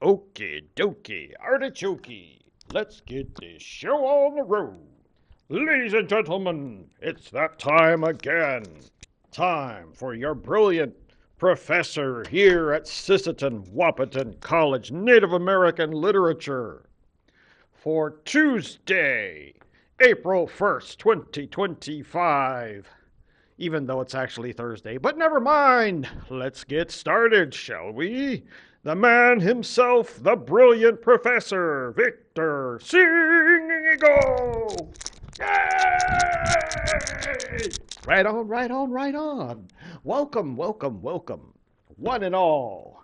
Okie dokie, artichoke. Let's get this show on the road. Ladies and gentlemen, it's that time again. Time for your brilliant professor here at Sisseton, Wahpeton College Native American Literature for Tuesday, April 1st, 2025. Even though it's actually Thursday, but never mind. Let's get started, shall we? The man himself, the brilliant professor, Victor Singo. Yay! Right on, right on, right on. Welcome, welcome, welcome, one and all.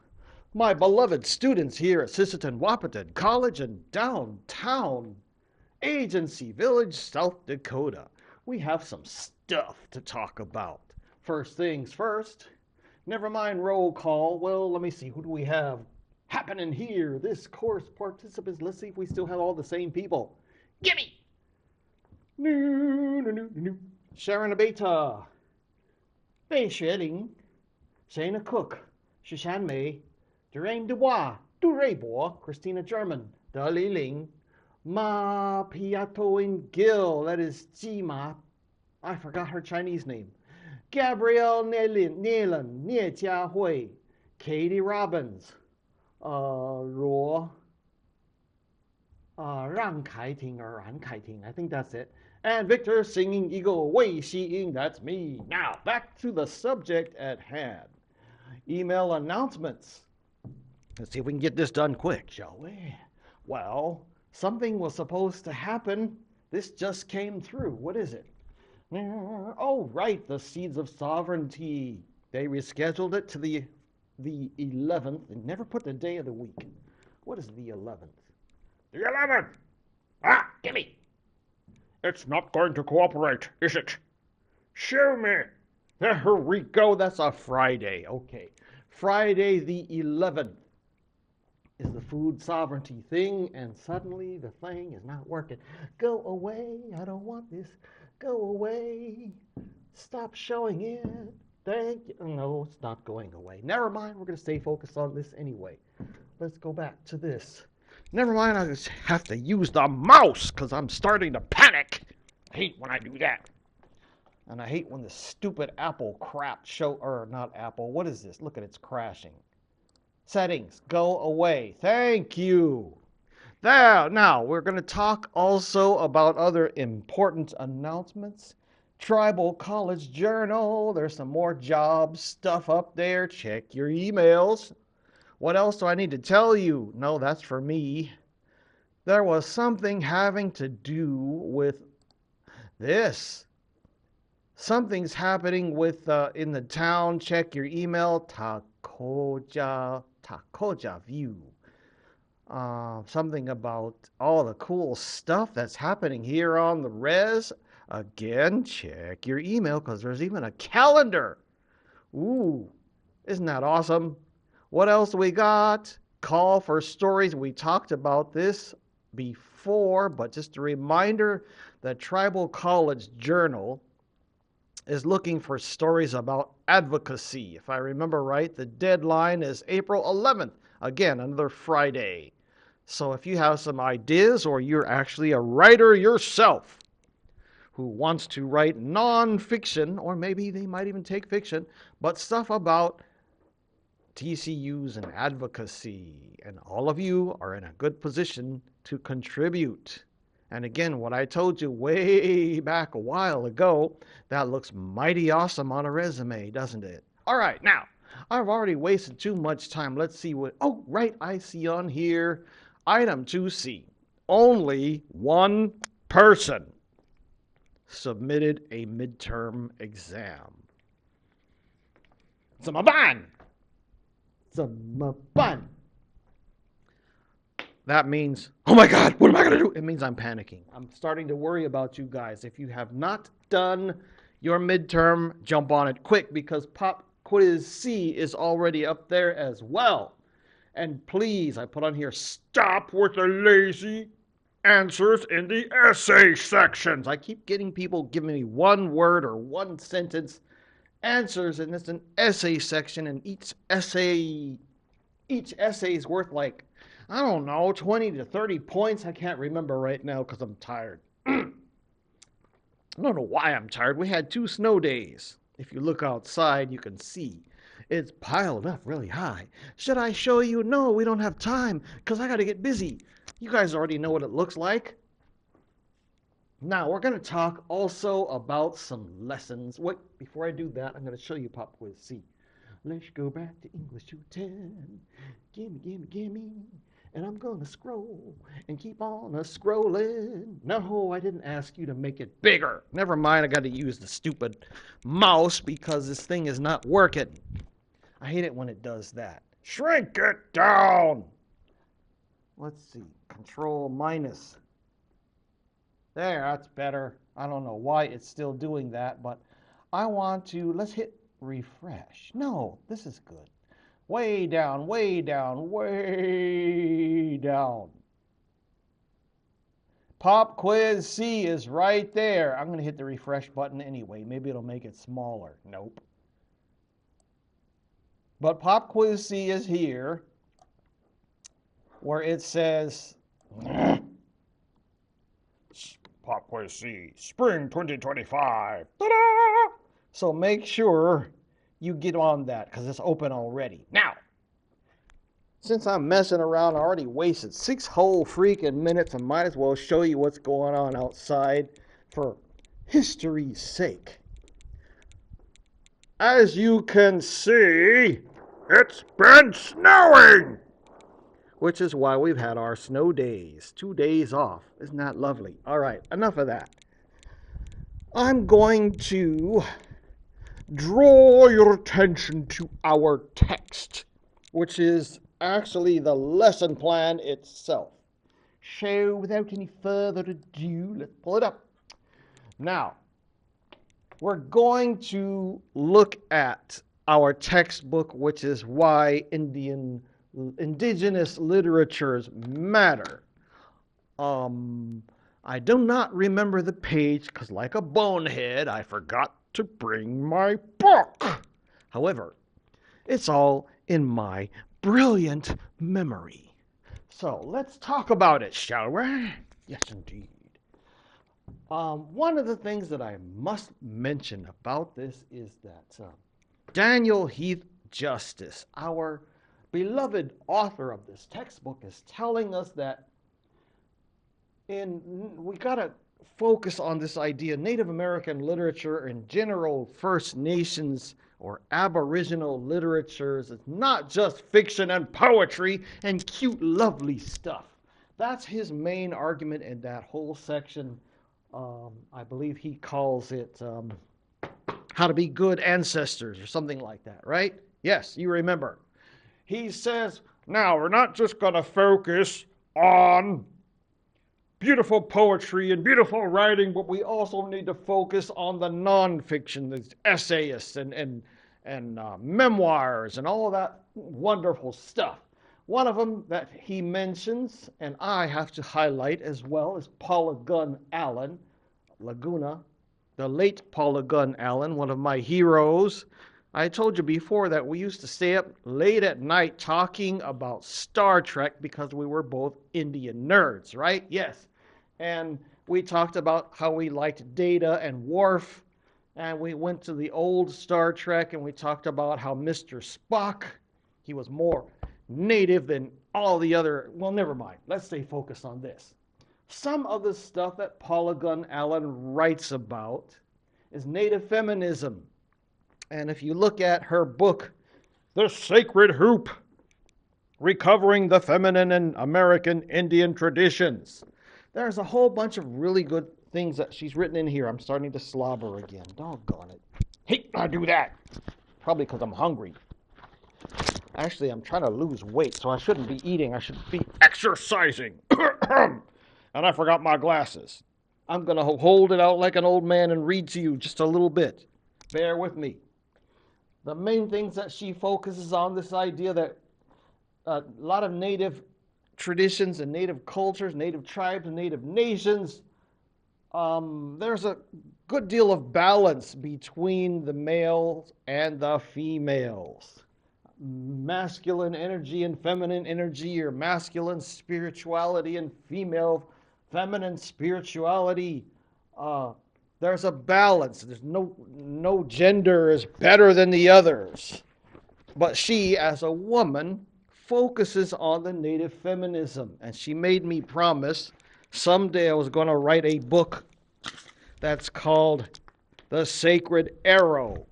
My beloved students here at Sisseton Wahpeton College in downtown Agency Village, South Dakota. We have some stuff to talk about. First things first, never mind roll call. Well, let me see, who do we have happening here? This course participants, let's see if we still have all the same people. Gimme! Sharon Abeta, 贝雪玲 Shana Cook, Shushan Mei, Durain Dubois, Du Reibo, Christina German, Da Li Ling, Ma Piatoin Gill, that is Jima. I forgot her Chinese name. Gabrielle Nielen, Nie Jiahui, Katie Robbins, Ruo, Ran Kaiting or Ran Kaiting, I think that's it. And Victor Singing Eagle, Wei Xiying, that's me. Now, back to the subject at hand. Email announcements. Let's see if we can get this done quick, shall we? Well, something was supposed to happen. This just came through. What is it? Oh, right, the Seeds of Sovereignty. They rescheduled it to the 11th. They never put the day of the week. What is the 11th? The 11th! Ah, gimme! It's not going to cooperate, is it? Show me! There we go. That's a Friday. Okay. Friday the 11th is the food sovereignty thing, and suddenly the thing is not working. Go away. I don't want this. Go away. Stop showing it. Thank you. No, it's not going away. Never mind. We're going to stay focused on this anyway. Let's go back to this. Never mind. I just have to use the mouse because I'm starting to panic. I hate when I do that. And I hate when the stupid Apple crap or not Apple. What is this? Look at it's crashing. Settings, go away. Thank you. There, now we're going to talk also about other important announcements. Tribal College Journal. There's some more job stuff up there. Check your emails. What else do I need to tell you? No, that's for me. There was something having to do with this. Something's happening with in the town. Check your email. Takoja View. Something about all the cool stuff that's happening here on the res. Again, check your email because there's even a calendar. Ooh, isn't that awesome? What else do we got? Call for stories. We talked about this before, but just a reminder, the Tribal College Journal is looking for stories about advocacy. If I remember right, the deadline is April 11th. Again, another Friday. So if you have some ideas or you're actually a writer yourself who wants to write nonfiction, or maybe they might even take fiction, but stuff about TCUs and advocacy, and all of you are in a good position to contribute. And again, what I told you way back a while ago, that looks mighty awesome on a resume, doesn't it? All right, now, I've already wasted too much time. Let's see what, oh, right, I see on here, item 2C. Only one person submitted a midterm exam. Zamaban! Zamaban! That means, oh my God, what am I going to do? It means I'm panicking. I'm starting to worry about you guys. If you have not done your midterm, jump on it quick because Pop Quiz C is already up there as well. And please, I put on here, stop with the lazy answers in the essay sections. I keep getting people giving me one word or one sentence answers, and it's an essay section, and each each essay is worth like, I don't know, 20 to 30 points. I can't remember right now because I'm tired. I don't know why I'm tired. We had 2 snow days. If you look outside, you can see it's piled up really high. Should I show you? No, we don't have time because I got to get busy. You guys already know what it looks like. Now, we're going to talk also about some lessons. Wait, before I do that, I'm going to show you Pop Quiz C. Let's go back to English 210. Gimme, gimme, gimme. And I'm going to scroll and keep on scrolling. No, I didn't ask you to make it bigger. Never mind, I got to use the stupid mouse because this thing is not working. I hate it when it does that. Shrink it down. Let's see. Control minus. There, that's better. I don't know why it's still doing that, but I want to, let's hit refresh. No, this is good. Way down, way down, way down. Pop Quiz C is right there. I'm going to hit the refresh button anyway. Maybe it'll make it smaller. Nope. But Pop Quiz C is here where it says Pop Quiz C, Spring 2025. Ta-da! So make sure you get on that because it's open already. Now, since I'm messing around, I already wasted 6 whole freaking minutes. I might as well show you what's going on outside for history's sake. As you can see, it's been snowing, which is why we've had our snow days. 2 days off. Isn't that lovely? All right, enough of that. I'm going to draw your attention to our text, which is actually the lesson plan itself. So, without any further ado, let's pull it up. Now, we're going to look at our textbook, which is Why Indigenous Literatures Matter. I do not remember the page because, like a bonehead, I forgot to bring my book. However, it's all in my brilliant memory. So let's talk about it, shall we? Yes, indeed. One of the things that I must mention about this is that Daniel Heath Justice, our beloved author of this textbook, is telling us that we got to focus on this idea. Native American literature in general, First Nations or Aboriginal literatures, it's not just fiction and poetry and cute, lovely stuff. That's his main argument in that whole section. I believe he calls it How to Be Good Ancestors or something like that, right? Yes, you remember. He says, now we're not just going to focus on beautiful poetry and beautiful writing, but we also need to focus on the nonfiction, the essayists and memoirs and all of that wonderful stuff. One of them that he mentions, and I have to highlight as well, is Paula Gunn Allen, Laguna, the late Paula Gunn Allen, one of my heroes. I told you before that we used to stay up late at night talking about Star Trek because we were both Indian nerds, right? Yes. And we talked about how we liked Data and Worf, and we went to the old Star Trek and we talked about how Mr. Spock, he was more native than all the other, well, never mind. Let's stay focused on this. Some of the stuff that Paula Gunn Allen writes about is native feminism. And if you look at her book, The Sacred Hoop, Recovering the Feminine in American Indian Traditions, there's a whole bunch of really good things that she's written in here. I'm starting to slobber again. Doggone it. Hate I do that. Probably because I'm hungry. Actually, I'm trying to lose weight, so I shouldn't be eating. I should be exercising. And I forgot my glasses. I'm going to hold it out like an old man and read to you just a little bit. Bear with me. The main things that she focuses on, this idea that a lot of native traditions and native cultures, native tribes and native nations, there's a good deal of balance between the males and the females. masculine energy and feminine energy, or masculine spirituality and female feminine spirituality. Uh, there's a balance. There's no gender is better than the others. But she, as a woman, focuses on the native feminism. And she made me promise someday I was going to write a book that's called The Sacred Arrow,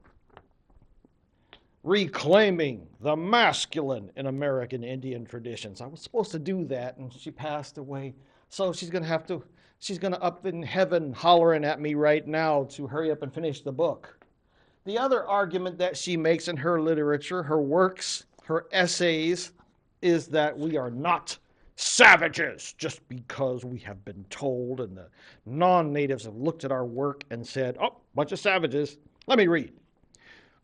Reclaiming the Masculine in American Indian Traditions. I was supposed to do that, and she passed away. So she's going to up in heaven hollering at me right now to hurry up and finish the book. The other argument that she makes in her literature, her works, her essays, is that we are not savages just because we have been told, and the non-natives have looked at our work and said, oh, bunch of savages. Let me read.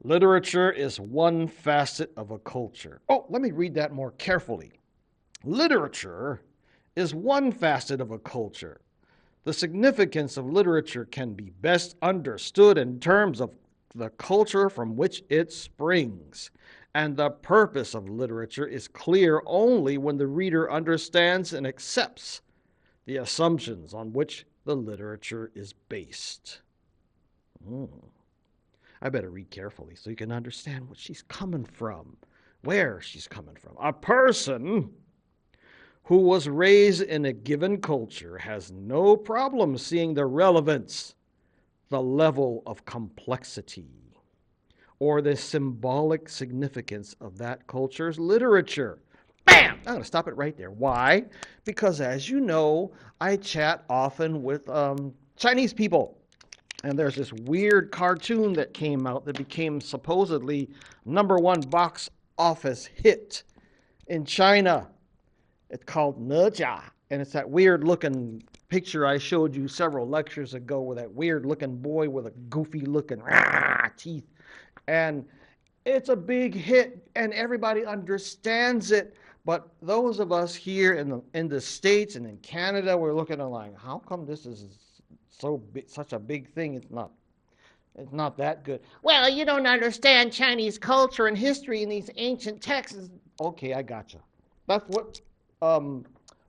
Literature is one facet of a culture. Oh, let me read that more carefully. Literature is one facet of a culture. The significance of literature can be best understood in terms of the culture from which it springs. And the purpose of literature is clear only when the reader understands and accepts the assumptions on which the literature is based. I better read carefully so you can understand what she's coming from, where she's coming from. A person who was raised in a given culture has no problem seeing the relevance, the level of complexity, or the symbolic significance of that culture's literature. Bam! I'm going to stop it right there. Why? Because as you know, I chat often with Chinese people. And there's this weird cartoon that came out that became supposedly #1 box office hit in China. It's called Nejia, and it's that weird-looking picture I showed you several lectures ago with that weird-looking boy with a goofy-looking teeth. And it's a big hit, and everybody understands it. But those of us here in the States and in Canada, we're looking at like, how come this is such a big thing? It's not that good. Well, you don't understand Chinese culture and history in these ancient texts. Okay, I gotcha. That's what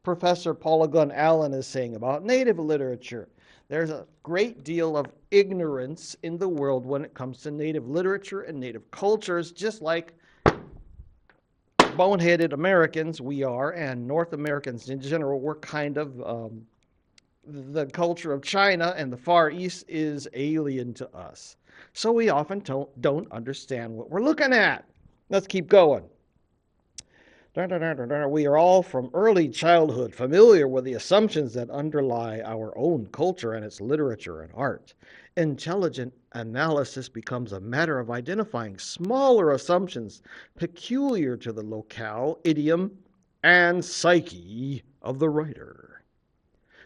Professor Paula Gunn Allen is saying about native literature. There's a great deal of ignorance in the world when it comes to native literature and native cultures, just like boneheaded Americans we are, and North Americans in general, we're kind of the culture of China and the Far East is alien to us. So we often don't understand what we're looking at. Let's keep going. We are all from early childhood familiar with the assumptions that underlie our own culture and its literature and art. Intelligent analysis becomes a matter of identifying smaller assumptions peculiar to the locale, idiom, and psyche of the writer.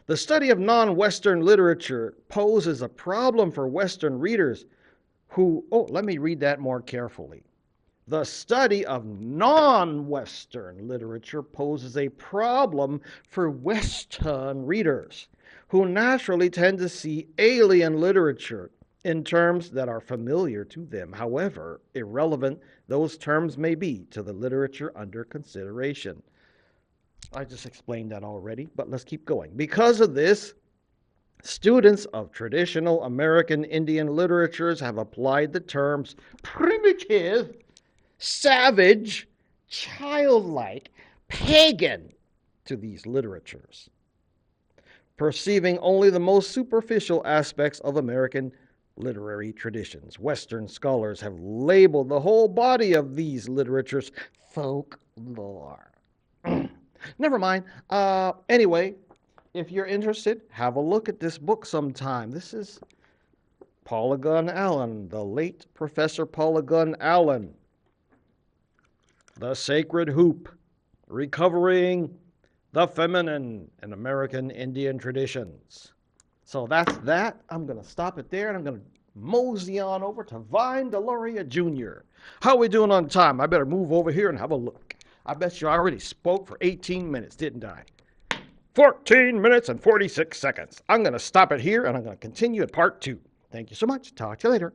The study of non-Western literature poses a problem for Western readers who, let me read that more carefully. The study of non-Western literature poses a problem for Western readers who naturally tend to see alien literature in terms that are familiar to them, however irrelevant those terms may be to the literature under consideration. I just explained that already, but let's keep going. Because of this, students of traditional American Indian literatures have applied the terms primitive, savage, childlike, pagan to these literatures, perceiving only the most superficial aspects of American literary traditions. Western scholars have labeled the whole body of these literatures folklore. Never mind. Anyway, if you're interested, have a look at this book sometime. This is Paula Gunn Allen, the late Professor Paula Gunn Allen. The Sacred Hoop, Recovering the Feminine in American Indian Traditions. So that's that. I'm going to stop it there, and I'm going to mosey on over to Vine Deloria Jr. How are we doing on time? I better move over here and have a look. I bet you I already spoke for 18 minutes, didn't I? 14 minutes and 46 seconds. I'm going to stop it here, and I'm going to continue at part 2. Thank you so much. Talk to you later.